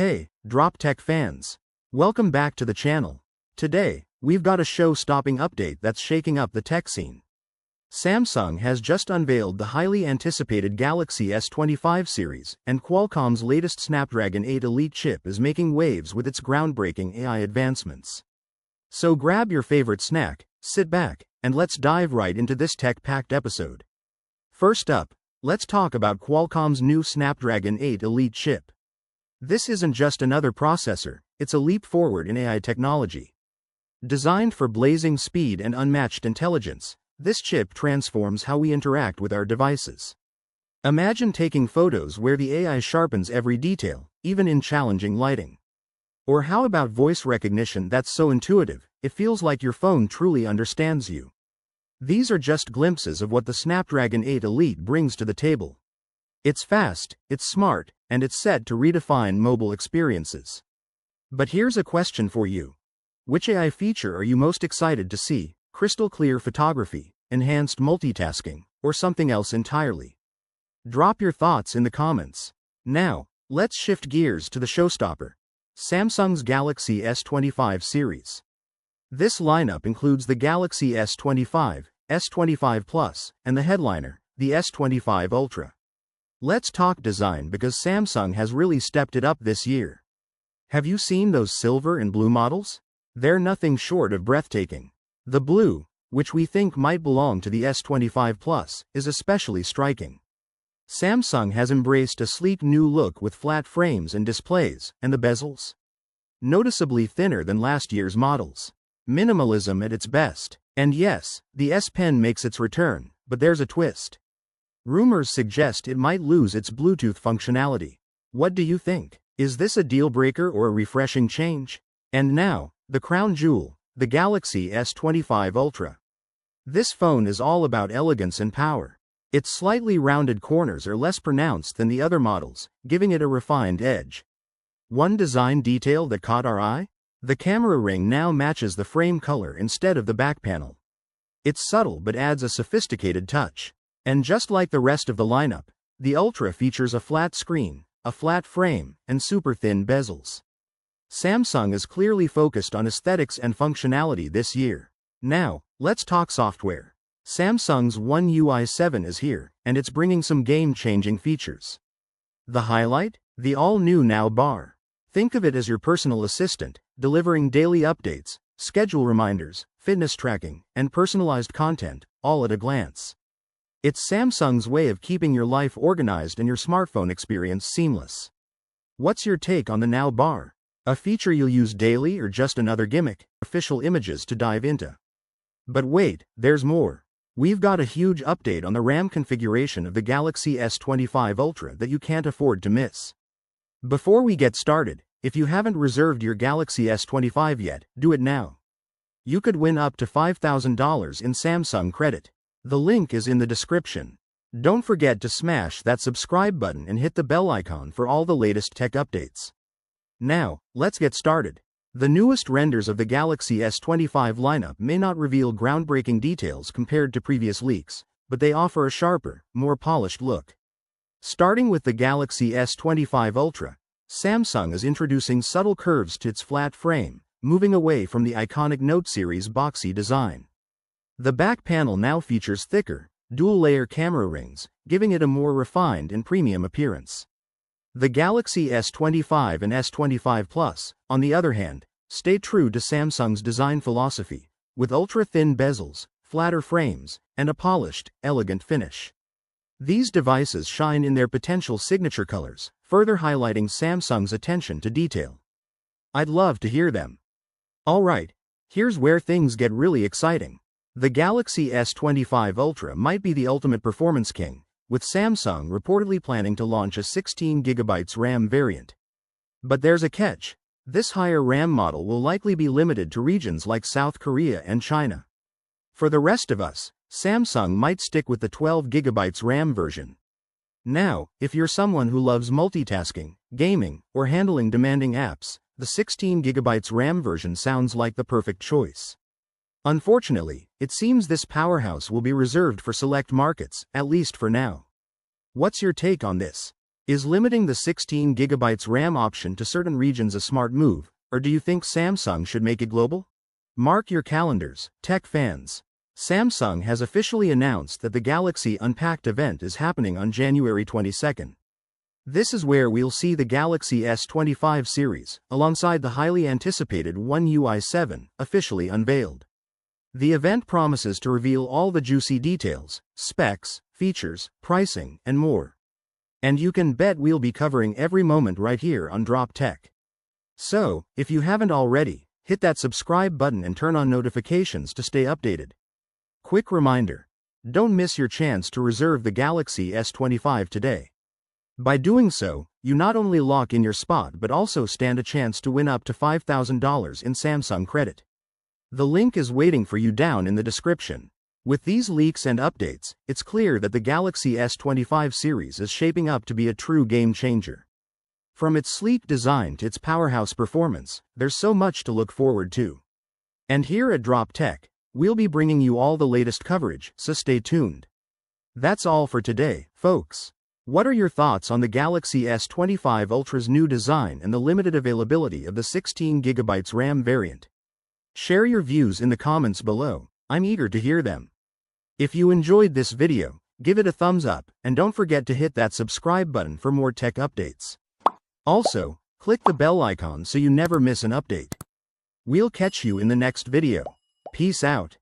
Hey, Drop Tech fans! Welcome back to the channel. Today, we've got a show-stopping update that's shaking up the tech scene. Samsung has just unveiled the highly anticipated Galaxy S25 series, and Qualcomm's latest Snapdragon 8 Elite chip is making waves with its groundbreaking AI advancements. So grab your favorite snack, sit back, and let's dive right into this tech-packed episode. First up, let's talk about Qualcomm's new Snapdragon 8 Elite chip. This isn't just another processor, it's a leap forward in AI technology. Designed for blazing speed and unmatched intelligence, this chip transforms how we interact with our devices. Imagine taking photos where the AI sharpens every detail, even in challenging lighting. Or how about voice recognition that's so intuitive, it feels like your phone truly understands you. These are just glimpses of what the Snapdragon 8 Elite brings to the table. It's fast, it's smart, and it's set to redefine mobile experiences. But here's a question for you. Which AI feature are you most excited to see? Crystal clear photography, enhanced multitasking, or something else entirely? Drop your thoughts in the comments. Now, let's shift gears to the showstopper. Samsung's Galaxy S25 series. This lineup includes the Galaxy S25, S25 Plus, and the headliner, the S25 Ultra. Let's talk design because Samsung has really stepped it up this year. Have you seen those silver and blue models? They're nothing short of breathtaking. The blue, which we think might belong to the S25 Plus, is especially striking. Samsung has embraced a sleek new look with flat frames and displays, and the bezels? Noticeably thinner than last year's models. Minimalism at its best. And yes, the S Pen makes its return, but there's a twist. Rumors suggest it might lose its Bluetooth functionality. What do you think? Is this a deal breaker or a refreshing change? And now, the crown jewel, the Galaxy S25 Ultra. This phone is all about elegance and power. Its slightly rounded corners are less pronounced than the other models, giving it a refined edge. One design detail that caught our eye? The camera ring now matches the frame color instead of the back panel. It's subtle but adds a sophisticated touch. And just like the rest of the lineup, the Ultra features a flat screen, a flat frame, and super thin bezels. Samsung is clearly focused on aesthetics and functionality this year. Now, let's talk software. Samsung's One UI 7 is here, and it's bringing some game-changing features. The highlight? The all-new Now bar. Think of it as your personal assistant, delivering daily updates, schedule reminders, fitness tracking, and personalized content, all at a glance. It's Samsung's way of keeping your life organized and your smartphone experience seamless. What's your take on the Now bar? A feature you'll use daily or just another gimmick? Official images to dive into. But wait, there's more. We've got a huge update on the RAM configuration of the Galaxy S25 Ultra that you can't afford to miss. Before we get started, if you haven't reserved your Galaxy S25 yet, do it now. You could win up to $5,000 in Samsung credit. The link is in the description. Don't forget to smash that subscribe button and hit the bell icon for all the latest tech updates. Now, let's get started. The newest renders of the Galaxy S25 lineup may not reveal groundbreaking details compared to previous leaks, but they offer a sharper, more polished look. Starting with the Galaxy S25 Ultra, Samsung is introducing subtle curves to its flat frame, moving away from the iconic Note series boxy design. The back panel now features thicker, dual-layer camera rings, giving it a more refined and premium appearance. The Galaxy S25 and S25 Plus, on the other hand, stay true to Samsung's design philosophy, with ultra-thin bezels, flatter frames, and a polished, elegant finish. These devices shine in their potential signature colors, further highlighting Samsung's attention to detail. I'd love to hear them. Alright, here's where things get really exciting. The Galaxy S25 Ultra might be the ultimate performance king, with Samsung reportedly planning to launch a 16GB RAM variant. But there's a catch. This higher RAM model will likely be limited to regions like South Korea and China. For the rest of us, Samsung might stick with the 12GB RAM version. Now, if you're someone who loves multitasking, gaming, or handling demanding apps, the 16GB RAM version sounds like the perfect choice. Unfortunately, it seems this powerhouse will be reserved for select markets, at least for now. What's your take on this? Is limiting the 16GB RAM option to certain regions a smart move, or do you think Samsung should make it global? Mark your calendars, tech fans. Samsung has officially announced that the Galaxy Unpacked event is happening on January 22nd. This is where we'll see the Galaxy S25 series, alongside the highly anticipated One UI 7, officially unveiled. The event promises to reveal all the juicy details, specs, features, pricing, and more. And you can bet we'll be covering every moment right here on Drop Tech. So, if you haven't already, hit that subscribe button and turn on notifications to stay updated. Quick reminder: don't miss your chance to reserve the Galaxy S25 today. By doing so, you not only lock in your spot but also stand a chance to win up to $5,000 in Samsung credit. The link is waiting for you down in the description. With these leaks and updates, it's clear that the Galaxy S25 series is shaping up to be a true game changer. From its sleek design to its powerhouse performance, there's so much to look forward to. And here at Drop Tech, we'll be bringing you all the latest coverage, so stay tuned. That's all for today, folks. What are your thoughts on the Galaxy S25 Ultra's new design and the limited availability of the 16GB RAM variant? Share your views in the comments below. I'm eager to hear them. If you enjoyed this video, give it a thumbs up, and don't forget to hit that subscribe button for more tech updates. Also, click the bell icon so you never miss an update. We'll catch you in the next video. Peace out.